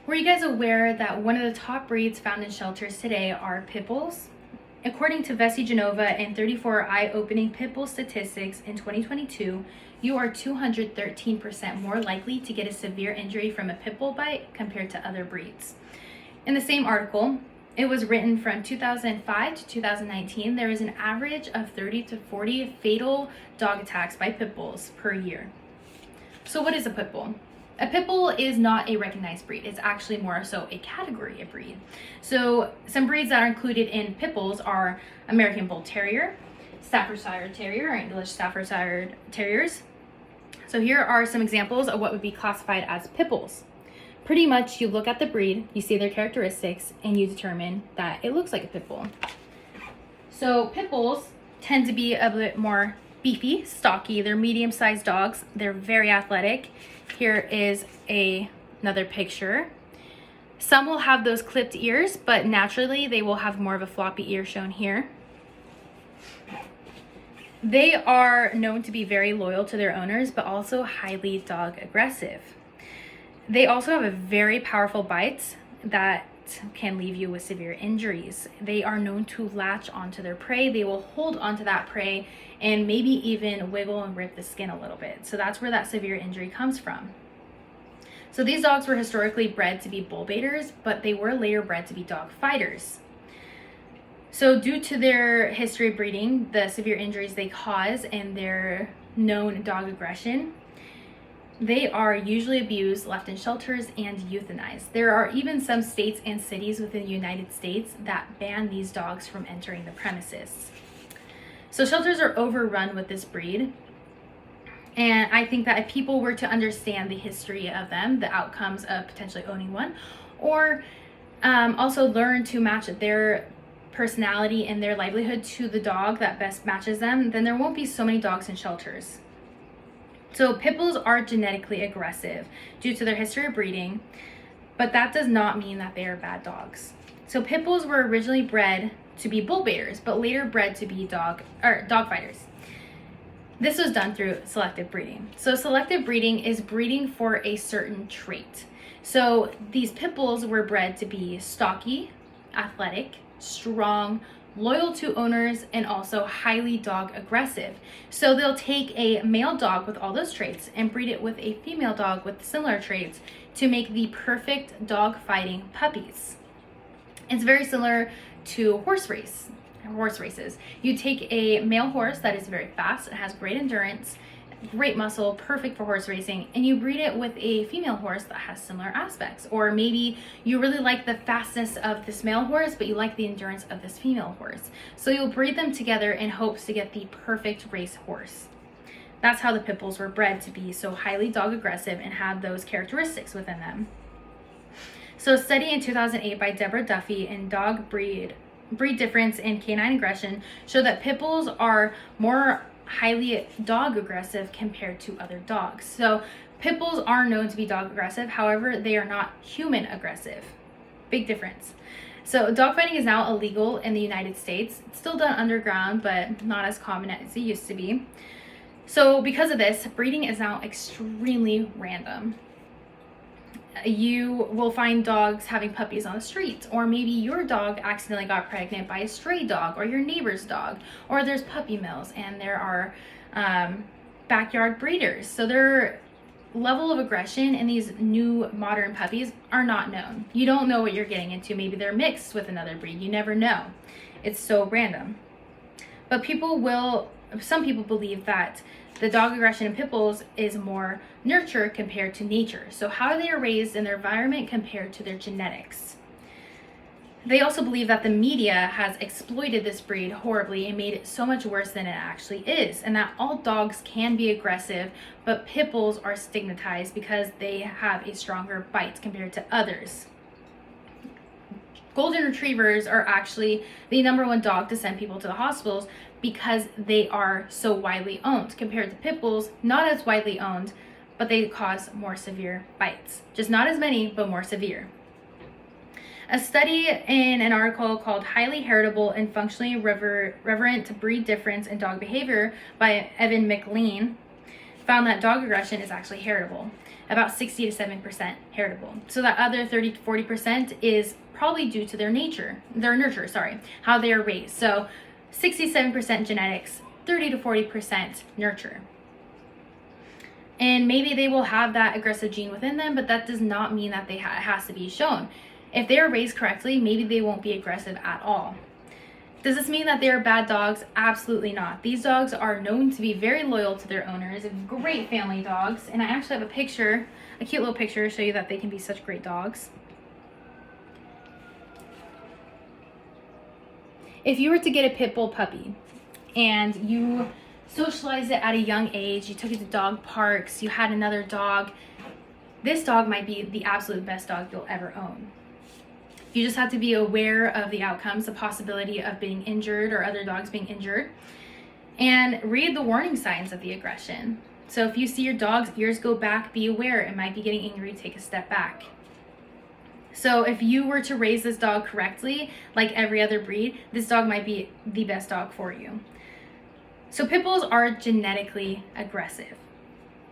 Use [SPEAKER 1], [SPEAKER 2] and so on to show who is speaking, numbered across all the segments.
[SPEAKER 1] Were you guys aware that one of the top breeds found in shelters today are pit bulls? According to Vessi Genova and 34 eye-opening pit bull statistics in 2022, you are 213% more likely to get a severe injury from a pit bull bite compared to other breeds. In the same article, it was written from 2005 to 2019, there is an average of 30 to 40 fatal dog attacks by pit bulls per year. So what is a pit bull? A pit bull is not a recognized breed. It's actually more so a category of breed. So some breeds that are included in pit bulls are American Bull Terrier, Staffordshire Terrier, or English Staffordshire Terriers. So here are some examples of what would be classified as pit bulls. Pretty much you look at the breed, you see their characteristics, and you determine that it looks like a pit bull. So pit bulls tend to be a bit more beefy, stocky. They're medium-sized dogs. They're very athletic. Here is another picture. Some will have those clipped ears, but naturally they will have more of a floppy ear shown here. They are known to be very loyal to their owners, but also highly dog aggressive. They also have a very powerful bite that can leave you with severe injuries. They are known to latch onto their prey. They will hold onto that prey and maybe even wiggle and rip the skin a little bit. So that's where that severe injury comes from. So these dogs were historically bred to be bull baiters, but they were later bred to be dog fighters. So due to their history of breeding, the severe injuries they cause, and their known dog aggression, they are usually abused, left in shelters, and euthanized. There are even some states and cities within the United States that ban these dogs from entering the premises. So shelters are overrun with this breed. And I think that if people were to understand the history of them, the outcomes of potentially owning one, or also learn to match their personality and their livelihood to the dog that best matches them, then there won't be so many dogs in shelters. So pit bulls are genetically aggressive due to their history of breeding, but that does not mean that they are bad dogs. So pit bulls were originally bred to be bull baiters, but later bred to be dog fighters. This was done through selective breeding. So selective breeding is breeding for a certain trait. So these pit bulls were bred to be stocky, athletic, strong, loyal to owners, and also highly dog aggressive. So they'll take a male dog with all those traits and breed it with a female dog with similar traits to make the perfect dog fighting puppies. It's very similar to horse races. You take a male horse that is very fast, it has great endurance, great muscle, perfect for horse racing, and you breed it with a female horse that has similar aspects. Or maybe you really like the fastness of this male horse, but you like the endurance of this female horse. So you'll breed them together in hopes to get the perfect race horse. That's how the pit bulls were bred to be so highly dog aggressive and have those characteristics within them. So a study in 2008 by Deborah Duffy in Dog Breed Difference in Canine Aggression showed that pit bulls are more highly dog aggressive compared to other dogs. So pit bulls are known to be dog aggressive, however, they are not human aggressive. Big difference. So dogfighting is now illegal in the United States. It's still done underground, but not as common as it used to be. So because of this, breeding is now extremely random. You will find dogs having puppies on the streets, or maybe your dog accidentally got pregnant by a stray dog or your neighbor's dog, or there's puppy mills and there are backyard breeders. So their level of aggression in these new modern puppies are not known. You don't know what you're getting into. Maybe they're mixed with another breed. You never know. It's so random. But some people believe that the dog aggression in pit bulls is more nurture compared to nature. So how they are raised in their environment compared to their genetics. They also believe that the media has exploited this breed horribly and made it so much worse than it actually is, and that all dogs can be aggressive, but pit bulls are stigmatized because they have a stronger bite compared to others. Golden retrievers are actually the #1 dog to send people to the hospitals because they are so widely owned compared to pit bulls, not as widely owned, but they cause more severe bites. Just not as many, but more severe. A study in an article called Highly Heritable and Functionally Reverent Breed Difference in Dog Behavior by Evan McLean found that dog aggression is actually heritable, about 60 to 7% heritable. So that other 30 to 40% is probably due to their nurture, how they are raised. So 67% genetics, 30 to 40% nurture. And maybe they will have that aggressive gene within them, but that does not mean that it has to be shown. If they are raised correctly, maybe they won't be aggressive at all. Does this mean that they are bad dogs? Absolutely not. These dogs are known to be very loyal to their owners, great family dogs. And I actually have a cute little picture to show you that they can be such great dogs. If you were to get a pit bull puppy and you socialized it at a young age, you took it to dog parks, you had another dog, this dog might be the absolute best dog you'll ever own. You just have to be aware of the outcomes, the possibility of being injured or other dogs being injured, and read the warning signs of the aggression. So if you see your dog's ears go back, be aware it might be getting angry, take a step back. So if you were to raise this dog correctly, like every other breed, this dog might be the best dog for you. So pit bulls are genetically aggressive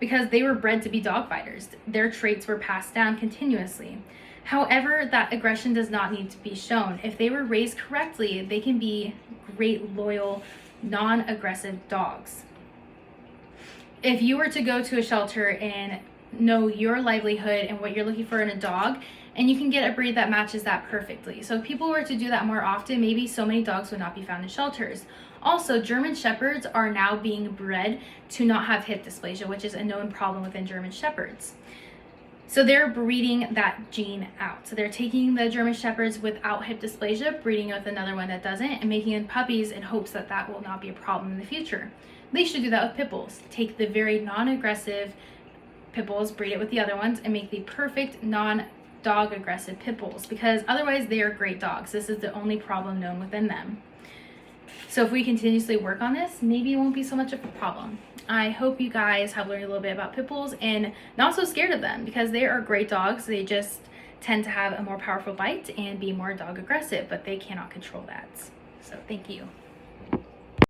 [SPEAKER 1] because they were bred to be dog fighters. Their traits were passed down continuously. However, that aggression does not need to be shown. If they were raised correctly, they can be great, loyal, non-aggressive dogs. If you were to go to a shelter and know your livelihood and what you're looking for in a dog, and you can get a breed that matches that perfectly. So if people were to do that more often, maybe so many dogs would not be found in shelters. Also, German Shepherds are now being bred to not have hip dysplasia, which is a known problem within German Shepherds. So they're breeding that gene out. So they're taking the German Shepherds without hip dysplasia, breeding with another one that doesn't, and making them puppies in hopes that that will not be a problem in the future. They should do that with pit bulls. Take the very non-aggressive pit bulls, breed it with the other ones, and make the perfect non-dog aggressive pit bulls, because otherwise they are great dogs. This is the only problem known within them. So if we continuously work on this, maybe it won't be so much of a problem. I hope you guys have learned a little bit about pit bulls and not so scared of them, because they are great dogs. They just tend to have a more powerful bite and be more dog aggressive, but they cannot control that. So thank you.